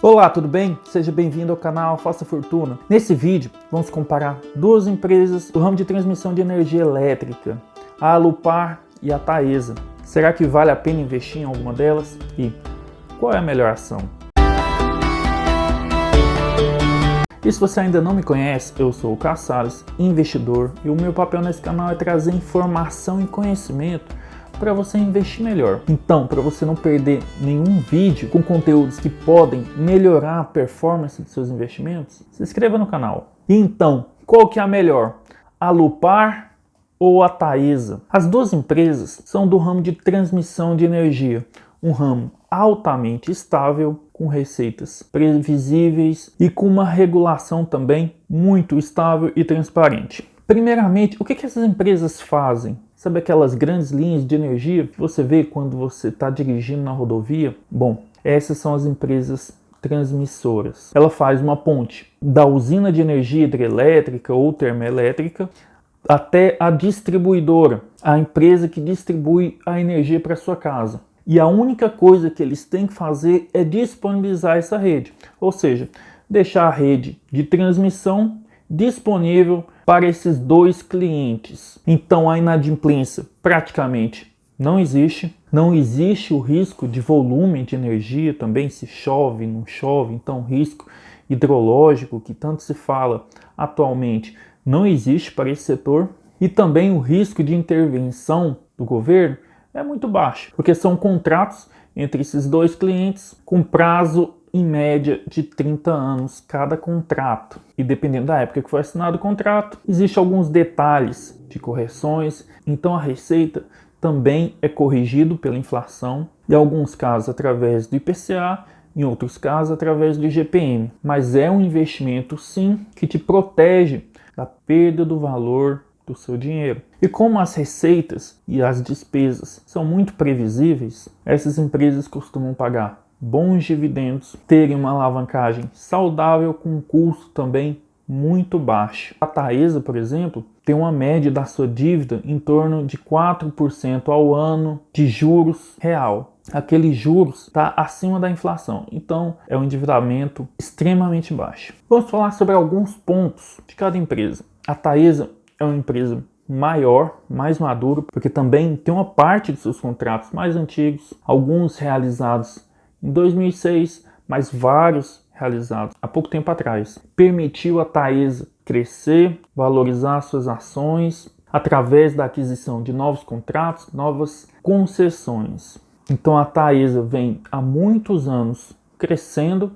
Olá, tudo bem? Seja bem-vindo ao canal Faça Fortuna. Nesse vídeo, vamos comparar duas empresas do ramo de transmissão de energia elétrica, a Alupar e a Taesa. Será que vale a pena investir em alguma delas? E qual é a melhor ação? E se você ainda não me conhece, eu sou o Caçales, investidor, e o meu papel nesse canal é trazer informação e conhecimento para você investir melhor. Então, para você não perder nenhum vídeo com conteúdos que podem melhorar a performance de seus investimentos, se inscreva no canal. Então, qual que é a melhor? A Alupar ou a Taesa? As duas empresas são do ramo de transmissão de energia, um ramo altamente estável, com receitas previsíveis e com uma regulação também muito estável e transparente. Primeiramente, o que essas empresas fazem? Sabe aquelas grandes linhas de energia que você vê quando você está dirigindo na rodovia? Bom, essas são as empresas transmissoras. Ela faz uma ponte da usina de energia hidrelétrica ou termoelétrica até a distribuidora, a empresa que distribui a energia para sua casa. E a única coisa que eles têm que fazer é disponibilizar essa rede, ou seja, deixar a rede de transmissão disponível para esses dois clientes. Então a inadimplência praticamente não existe. Não existe o risco de volume de energia também, se chove, não chove. Então o risco hidrológico que tanto se fala atualmente não existe para esse setor. E também o risco de intervenção do governo é muito baixo, porque são contratos entre esses dois clientes com prazo em média de 30 anos cada contrato. E dependendo da época que foi assinado o contrato, existem alguns detalhes de correções, então a receita também é corrigido pela inflação, em alguns casos através do IPCA, em outros casos através do IGPM. Mas é um investimento sim que te protege da perda do valor do seu dinheiro. E como as receitas e as despesas são muito previsíveis, essas empresas costumam pagar bons dividendos, terem uma alavancagem saudável com um custo também muito baixo. A Taesa, por exemplo, tem uma média da sua dívida em torno de 4% ao ano de juros real. Aquele juros está acima da inflação, então é um endividamento extremamente baixo. Vamos falar sobre alguns pontos de cada empresa. A Taesa é uma empresa maior, mais madura, porque também tem uma parte de seus contratos mais antigos, alguns realizados em 2006, mas vários realizados há pouco tempo atrás. Permitiu a Taesa crescer, valorizar suas ações através da aquisição de novos contratos, novas concessões. Então a Taesa vem há muitos anos crescendo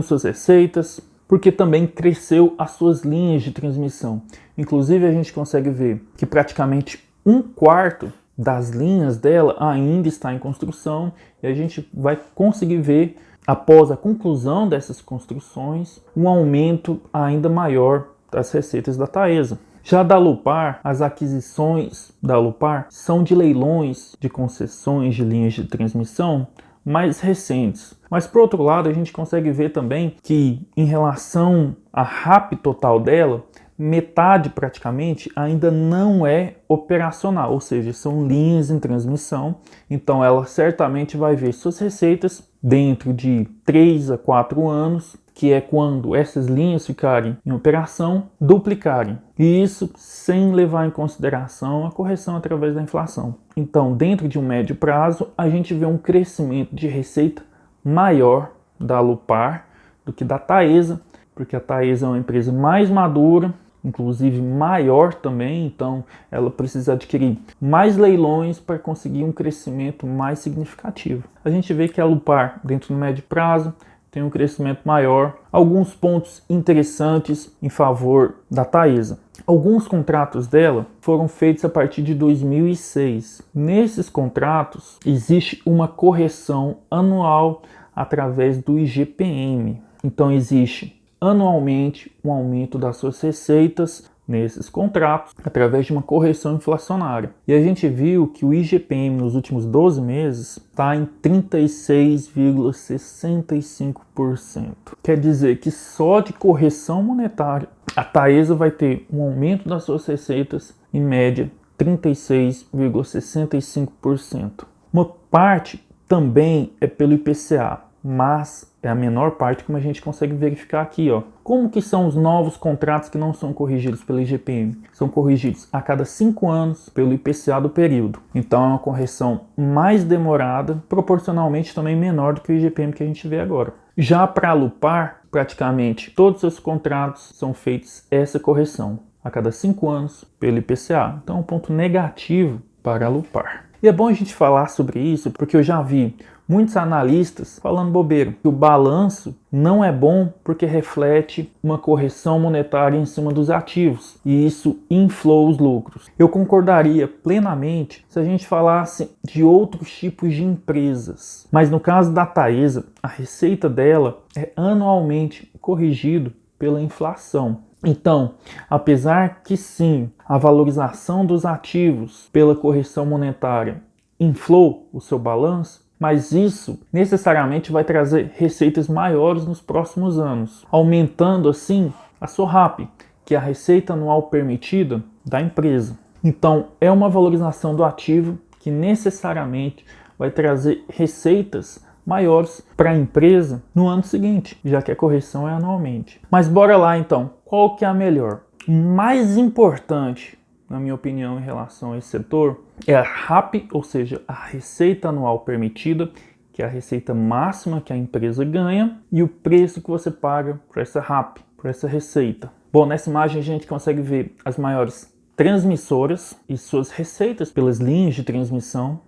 suas receitas, porque também cresceu as suas linhas de transmissão. Inclusive a gente consegue ver que praticamente 1/4 das linhas dela ainda está em construção, e a gente vai conseguir ver, após a conclusão dessas construções, um aumento ainda maior das receitas da Taesa. Já da Alupar, as aquisições da Alupar são de leilões de concessões de linhas de transmissão mais recentes. Mas por outro lado, a gente consegue ver também que em relação à RAP total dela, metade praticamente ainda não é operacional, ou seja, são linhas em transmissão. Então ela certamente vai ver suas receitas dentro de 3 a 4 anos, que é quando essas linhas ficarem em operação, duplicarem. E isso sem levar em consideração a correção através da inflação. Então, dentro de um médio prazo, a gente vê um crescimento de receita maior da Alupar do que da Taesa, porque a Taesa é uma empresa mais madura, inclusive maior também, então ela precisa adquirir mais leilões para conseguir um crescimento mais significativo. A gente vê que a Alupar, dentro do médio prazo, tem um crescimento maior. Alguns pontos interessantes em favor da Taesa. Alguns contratos dela foram feitos a partir de 2006. Nesses contratos existe uma correção anual através do IGPM. Então existe anualmente um aumento das suas receitas nesses contratos através de uma correção inflacionária. E a gente viu que o IGPM nos últimos 12 meses está em 36,65%. Quer dizer que só de correção monetária a Taesa vai ter um aumento das suas receitas em média 36,65%. Uma parte também é pelo IPCA. mas é a menor parte, como a gente consegue verificar aqui, ó. Como que são os novos contratos que não são corrigidos pelo IGPM? São corrigidos a cada 5 anos pelo IPCA do período. Então é uma correção mais demorada, proporcionalmente também menor do que o IGPM que a gente vê agora. Já para a Alupar, praticamente todos os contratos são feitos essa correção a cada 5 anos pelo IPCA. Então é um ponto negativo para a Alupar. E é bom a gente falar sobre isso, porque eu já vi muitos analistas falando bobeira, que o balanço não é bom porque reflete uma correção monetária em cima dos ativos e isso inflou os lucros. Eu concordaria plenamente se a gente falasse de outros tipos de empresas, mas no caso da Taesa, a receita dela é anualmente corrigido pela inflação. Então, apesar que sim, a valorização dos ativos pela correção monetária inflou o seu balanço, mas isso necessariamente vai trazer receitas maiores nos próximos anos, aumentando assim a SORAP, que é a receita anual permitida da empresa. Então, é uma valorização do ativo que necessariamente vai trazer receitas maiores para a empresa no ano seguinte, já que a correção é anualmente. Mas bora lá então, qual que é a melhor? O mais importante, na minha opinião, em relação a esse setor, é a RAP, ou seja, a receita anual permitida, que é a receita máxima que a empresa ganha, e o preço que você paga por essa RAP, por essa receita. Bom, nessa imagem a gente consegue ver as maiores transmissoras e suas receitas pelas linhas de transmissão.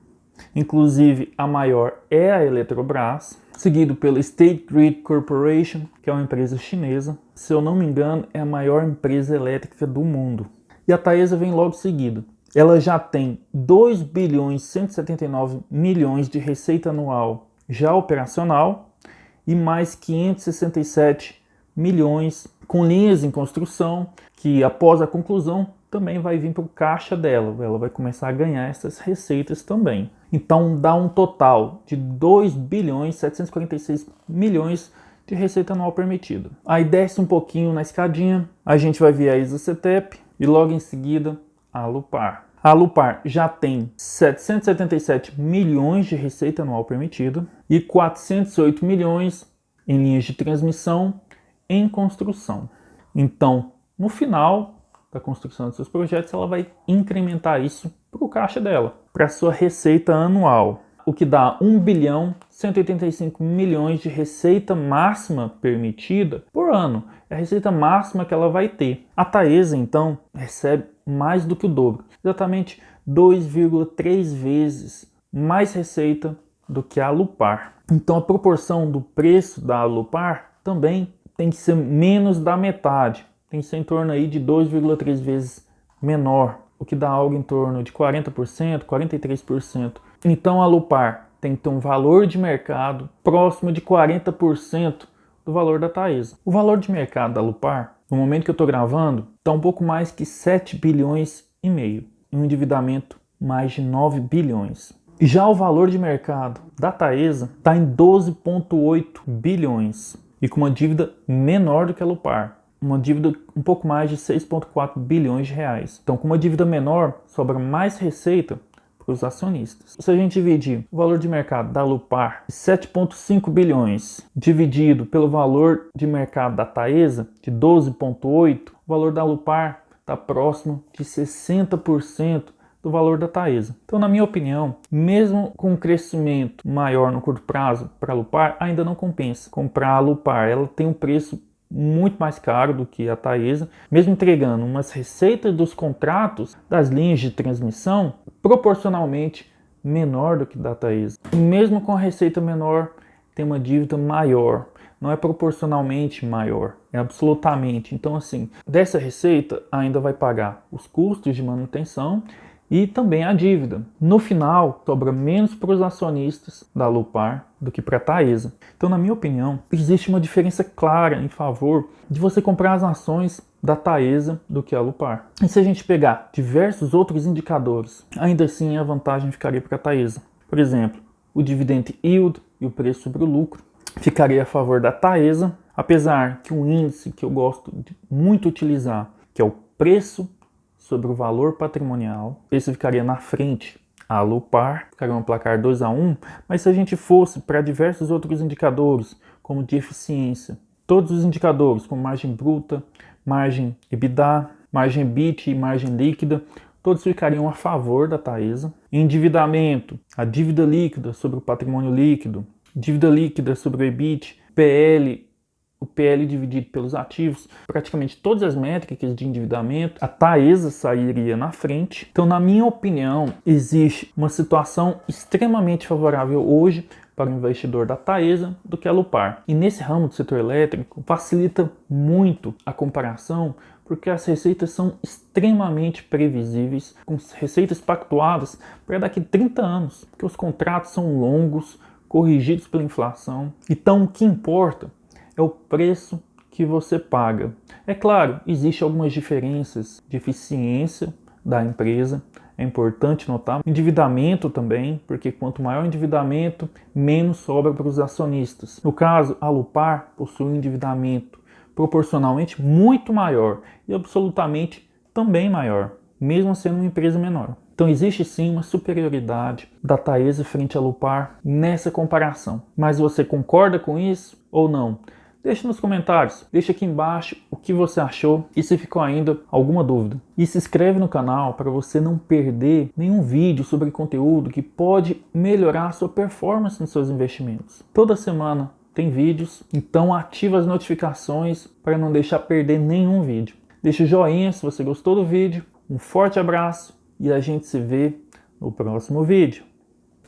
Inclusive, a maior é a Eletrobras, seguido pela State Grid Corporation, que é uma empresa chinesa. Se eu não me engano, é a maior empresa elétrica do mundo. E a Taesa vem logo seguido. Ela já tem 2 bilhões 179 milhões de receita anual já operacional e mais 567 milhões com linhas em construção, que após a conclusão também vai vir para o caixa dela. Ela vai começar a ganhar essas receitas também. Então dá um total de 2 bilhões 746 milhões de receita anual permitida. Aí desce um pouquinho na escadinha, a gente vai ver a Isacetep e logo em seguida a Alupar. A Alupar já tem 777 milhões de receita anual permitida e 408 milhões em linhas de transmissão em construção. Então, no final da construção dos seus projetos, ela vai incrementar isso para o caixa dela, para a sua receita anual, o que dá 1 bilhão 185 milhões de receita máxima permitida por ano. É a receita máxima que ela vai ter. A Taesa, então, recebe mais do que o dobro, exatamente 2,3 vezes mais receita do que a Alupar. Então, a proporção do preço da Alupar também tem que ser menos da metade. Tem que ser em torno aí de 2,3 vezes menor, o que dá algo em torno de 40%, 43%. Então a Alupar tem que ter um valor de mercado próximo de 40% do valor da Taesa. O valor de mercado da Alupar, no momento que eu estou gravando, está um pouco mais que 7 bilhões e meio, e um endividamento mais de 9 bilhões. E já o valor de mercado da Taesa está em 12,8 bilhões, e com uma dívida menor do que a Alupar. Uma dívida um pouco mais de 6,4 bilhões de reais. Então, com uma dívida menor, sobra mais receita para os acionistas. Se a gente dividir o valor de mercado da Alupar de 7,5 bilhões, dividido pelo valor de mercado da Taesa, de 12,8, o valor da Alupar está próximo de 60% do valor da Taesa. Então, na minha opinião, mesmo com um crescimento maior no curto prazo para a Alupar, ainda não compensa comprar a Alupar. Ela tem um preço muito mais caro do que a Taesa, mesmo entregando umas receitas dos contratos das linhas de transmissão proporcionalmente menor do que da Taesa. E mesmo com a receita menor, tem uma dívida maior. Não é proporcionalmente maior, é absolutamente. Então, assim, dessa receita ainda vai pagar os custos de manutenção e também a dívida. No final, sobra menos para os acionistas da Alupar do que para a Taesa. Então, na minha opinião, existe uma diferença clara em favor de você comprar as ações da Taesa do que a Alupar. E se a gente pegar diversos outros indicadores, ainda assim a vantagem ficaria para a Taesa. Por exemplo, o dividend yield e o preço sobre o lucro ficaria a favor da Taesa, apesar que um índice que eu gosto de muito utilizar, que é o preço sobre o valor patrimonial, esse ficaria na frente a Alupar, ficaria um placar 2-1, mas se a gente fosse para diversos outros indicadores, como de eficiência, todos os indicadores, como margem bruta, margem EBITDA, margem EBIT e margem líquida, todos ficariam a favor da Taesa. Endividamento, a dívida líquida sobre o patrimônio líquido, dívida líquida sobre o EBIT, PL, o PL dividido pelos ativos, praticamente todas as métricas de endividamento, a Taesa sairia na frente. Então, na minha opinião, existe uma situação extremamente favorável hoje para o investidor da Taesa do que a Alupar. E nesse ramo do setor elétrico, facilita muito a comparação, porque as receitas são extremamente previsíveis, com receitas pactuadas para daqui a 30 anos, porque os contratos são longos, corrigidos pela inflação. Então, o que importa é o preço que você paga. É claro, existem algumas diferenças de eficiência da empresa, é importante notar. Endividamento também, porque quanto maior o endividamento, menos sobra para os acionistas. No caso, a Alupar possui um endividamento proporcionalmente muito maior e absolutamente também maior, mesmo sendo uma empresa menor. Então existe sim uma superioridade da Taesa frente à Alupar nessa comparação. Mas você concorda com isso ou não? Deixe nos comentários, deixe aqui embaixo o que você achou e se ficou ainda alguma dúvida. E se inscreve no canal para você não perder nenhum vídeo sobre conteúdo que pode melhorar a sua performance nos seus investimentos. Toda semana tem vídeos, então ativa as notificações para não deixar perder nenhum vídeo. Deixe o joinha se você gostou do vídeo, um forte abraço e a gente se vê no próximo vídeo.